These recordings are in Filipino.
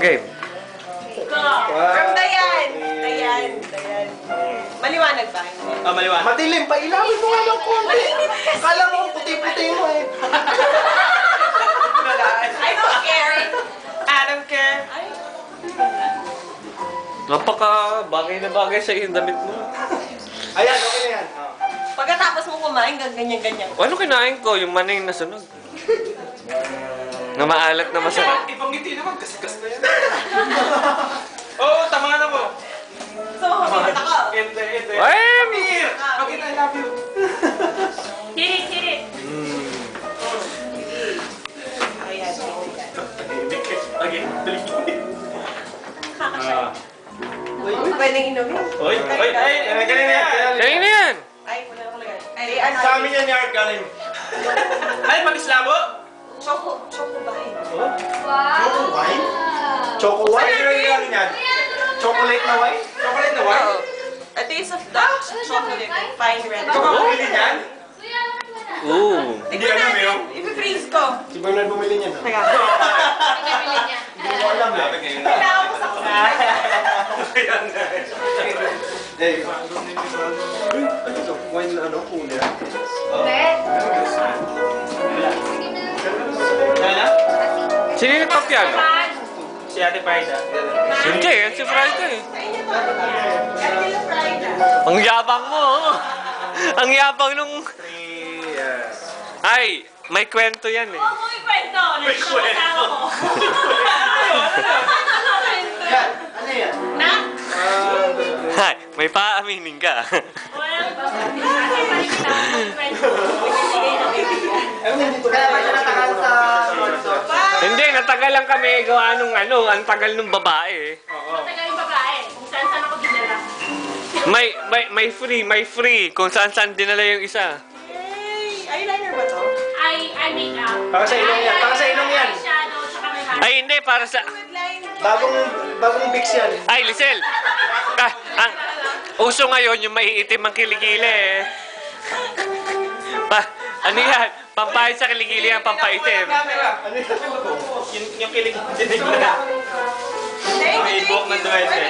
game. From Dayan. Dayan. Maliwanag ba? Maliwanag. Madilim pa, ilawin mo nga ng konti. Kala mo, puti-puti mo eh. I don't care. I don't care. Bagay na bagay sa yung damit mo. Ayan, okay na yan. Pagkatapos mo kumain, ganyan-ganyan. Ano kinain ko? Yung maning na sunog. Na maalat na masarap. Ibang ngiti naman, gas-gas na yan. Oo, tama na mo. So, humigit ako. Hindi. Ay! Amir! Bakit I love you? Hit it. Ayan. Okay, balik. Uy, pwedeng inumin. Oy, galing na yan. Kanina na yan! Ay, wala na kulagay. Ay, ano? Sa amin yan ni Art galing. Ay, mag-islabo? Choco ba? Choco wine? Choco wine? Ano yung galing yan? Chocolate na wine? Chocolate na wine? A taste of dark chocolate and fine red. Ikaw ba bumili niyan? Ooh. Hindi alam yun. I-freeze ko. Si Bernard bumili niya na. Teka. Hindi ko alam eh. Kailangan ko sa kusina. Eh, ano to? Wine na ano? Cooler? Lala? Sino yung nagpapiano? Si Ate Paida. Hindi, yan si Friday. Carmela Friday. Ang yabang mo! Ang yabang nung... Ay, may kwento yan eh. Oo, may kwento. May kwento. Ano yan? Na? Ay, may paaminin ka. Kaya ba siya natagal sa... Hindi, natagal lang kami gawa nung ang tagal nung babae. Matagal yung babae. Kung saan ako dinala. May free. Kung saan dinala yung isa. Hey, eyeliner ba to? I make up. Para sa ilong yan. Para sa ilong yan. Eyeshadow, tsaka may highlight. Ay, hindi, para sa... With line. Bagong Vicks yan. Ay, Lisel! Ang uso ngayon yung maiitim ang kiligili eh. Ano yan? Pampahit sa kiligili yan, pampaitim. Ano yung kilig dinig na. May buhok ng duwende.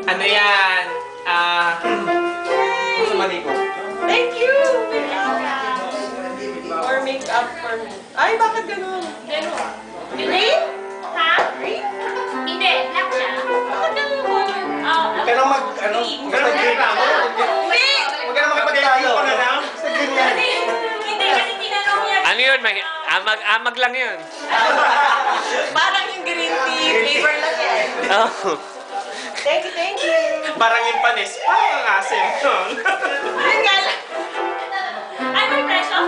Ano yan? Gusto maniko. Thank you! Or makeup for me. Ay, bakit ganun? Ganun. Green? Ha? Green? Hindi, black siya. Bakit ganun mo? Huwag ka nang mag-green ako. Hindi! Huwag ka nang makipag-tayo. Sa green yan. Hindi, kasi tinanong niya. Ano yun? Amag lang yun. Parang yung green tea flavor lang yan. Oh. Thank you. Parang yung panis. Parang ang asin. Yun nga lang. Ay, may presyo?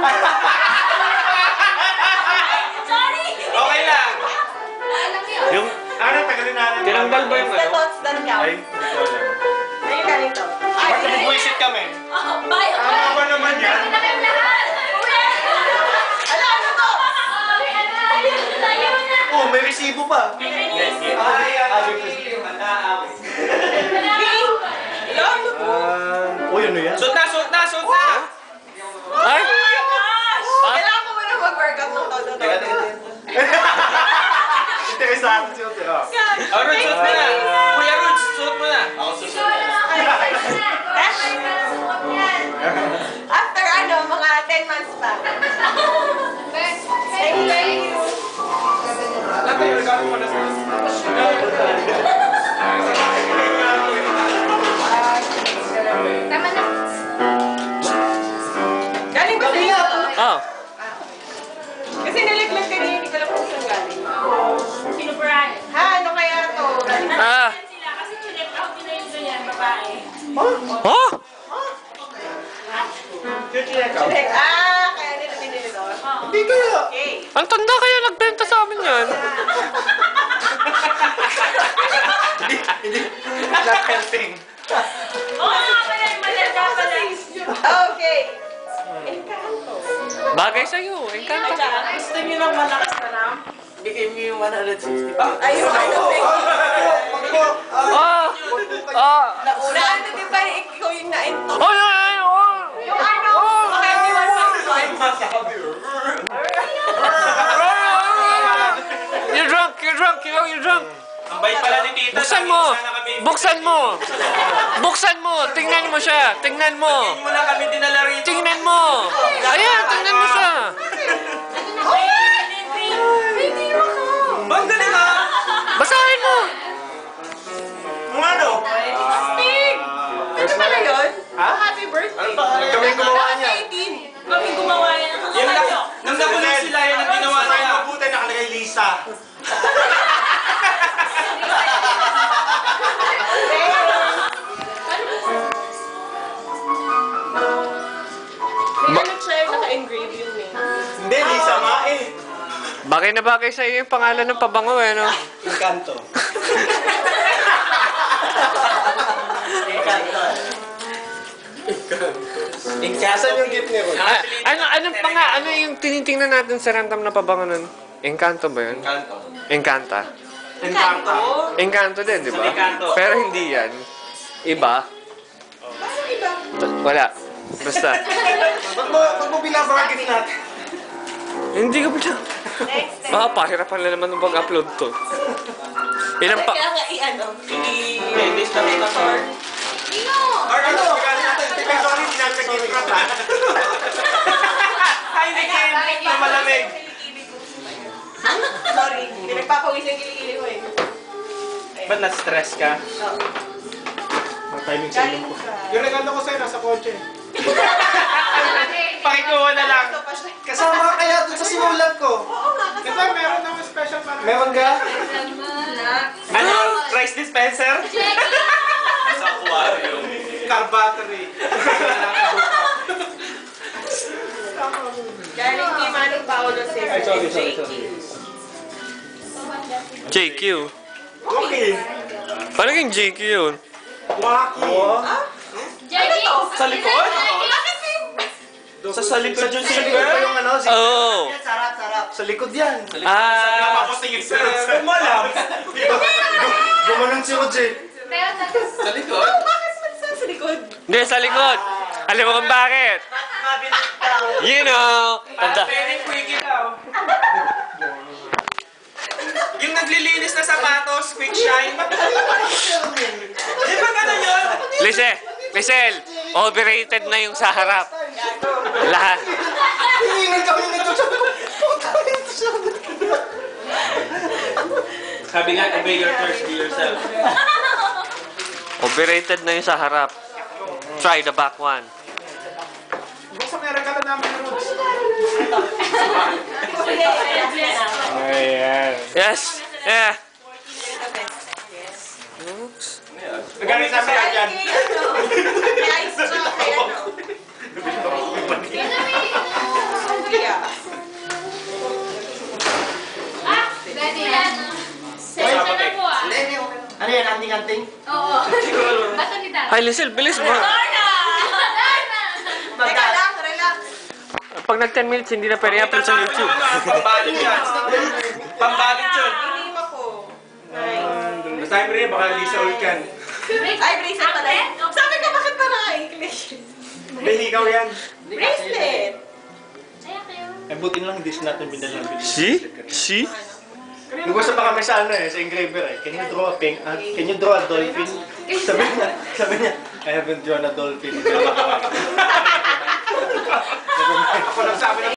Sorry! Okay lang. Alam niyo. Yung Tagalin natin. tinanggal ba yung The ano? thoughts that count. Ay, hindi ko alam. Ayun galing to. Ay, Bakit nag-buisit kami? Oh, bye. Tama ba naman yan? Hindi na kayo lahat. Uwi! Ala, ano to? Ayaw na. Oh, may resibo pa. Pink? Ano po? Uy, ano yan? Suot na! Ay! Kailangan ko muna mag-workout ng todo. Interesado siya. Rudes, suot mo na! Kuya Rudes, suot mo na! Ako susunod. After mga 10 months pa. Thank you. Lahat yung regalo mo na sa Tama na. Galing ba sa'yo? Oh. Kasi nalaglag ka niya, hindi ko lang kung saan galing. Sinuburahan. Ha, ano kaya to? Ah. Sila kasi chinek out nila yung ganyan, babae. Oh? Kaya nila binili doon. Hindi kaya. Okay. Ang tanda kaya nagbenta sa amin yan. Not helping. Oo nga pala, maganda pala. Okay. Encanto. Bagay sa'yo. Encanto. Gusto niyo ng malakas na ram? Bigay mo yung 160. Ayun, Ay, Oh! Oh! Nauna, ano di ba ikaw yung na-ento? Oh! Oh! Yung ano? Okay, may 1.5. Buksan mo! Buksan mo! Buksan mo! Tingnan mo siya! Tingnan mo! Hindi mo lang kami dinala rito. Tingnan mo! Ayan, tingnan mo siya! Bang galing ha? Basahin mo! Mga ano? Ano pala yun? Ha? Happy birthday. Kami gumawa niya. Kami gumawa yan. Yung nang nakulit sila yan ang ginawa nila. Mabuti nakalagay Lisa. May ano siya yung naka-engrave yun eh. Hindi, Lisa nga eh. Bagay na bagay sa iyo yung pangalan ng pabango eh, no? Encanto. Saan yung gift ni Ron? Ano yung tinitingnan natin sa random na pabango nun? Encanto ba yun? Encanto. Encanta. Encanto. Encanto din, di ba? Encanto. Pero hindi yan. Iba. Wala. Basta. Ba't mo binabara gift natin? Hindi ko pala. Pahirapan na naman ng pag-upload to. Ilang pa... Kaya nga i-ano, Ladies na rin ako. Or ano? Teka, sorry, hindi namin nag-gift wrap ha? Hi, Nikin! Na malamig. Sorry, hindi nagpapawis yung kilikili ko eh. Ba't na-stress ka? Timing Galing sa... Yung regalo ko sa'yo, nasa kotse. Pakikuha na lang. Ito pa siya. Kasama ka kaya dun sa sinulat ko. Oo nga, kasi Diba, meron naman special para... Meron ka? Ano? Rice dispenser? Sa aquarium. Car battery. galing kay Manong Paolo si Ay, sorry. JQ. Okay. Paano yung JQ yun? Waki. Sa likod? Sa likod yun Sa likod pa yung ano? Oh. Sarap. Sa likod yan. Ah. Tapos tingin sa Kung mo alam. Gumanon si Roger. Sa likod? Bakit man sa likod? Hindi, sa likod. Alam mo kung bakit? You know. Tanda. Pwedeng quickie daw. Yung naglilinis na sapatos, quick shine. Di ba gano'n yun? Lisel, overrated na yung sa harap. Lahat. Hingin ka nito. Sabi ko, puta nito siya. Sabi nga, obey your thirst, be yourself. Overrated na yung sa harap. Try the back one. Buksan mo yung regalo namin ni Rods. Ayan. Yes. Yeah. Nagalit namin yan yan. May ice na kay ano. Yeah. Ano yan, anting-anting? Ay, Lisel, bilis mo. Teka lang, relax. Pag nag 10 minutes, hindi na pwede upload sa YouTube. Pambalot yan. Pambalot yun. Inim ako. Nice. Basta mo rin, baka Lisa Ulcan. Ay, bracelet pala. Sabi ko, bakit pa naka-English? May higaw yan. Bracelet. Eh, buti na lang hindi siya natin binalang. See? Nag-usap pa kami sa ano eh, sa engraver eh. Can you draw a dolphin? Sabi niya, I haven't drawn a dolphin. Ako nagsabi ng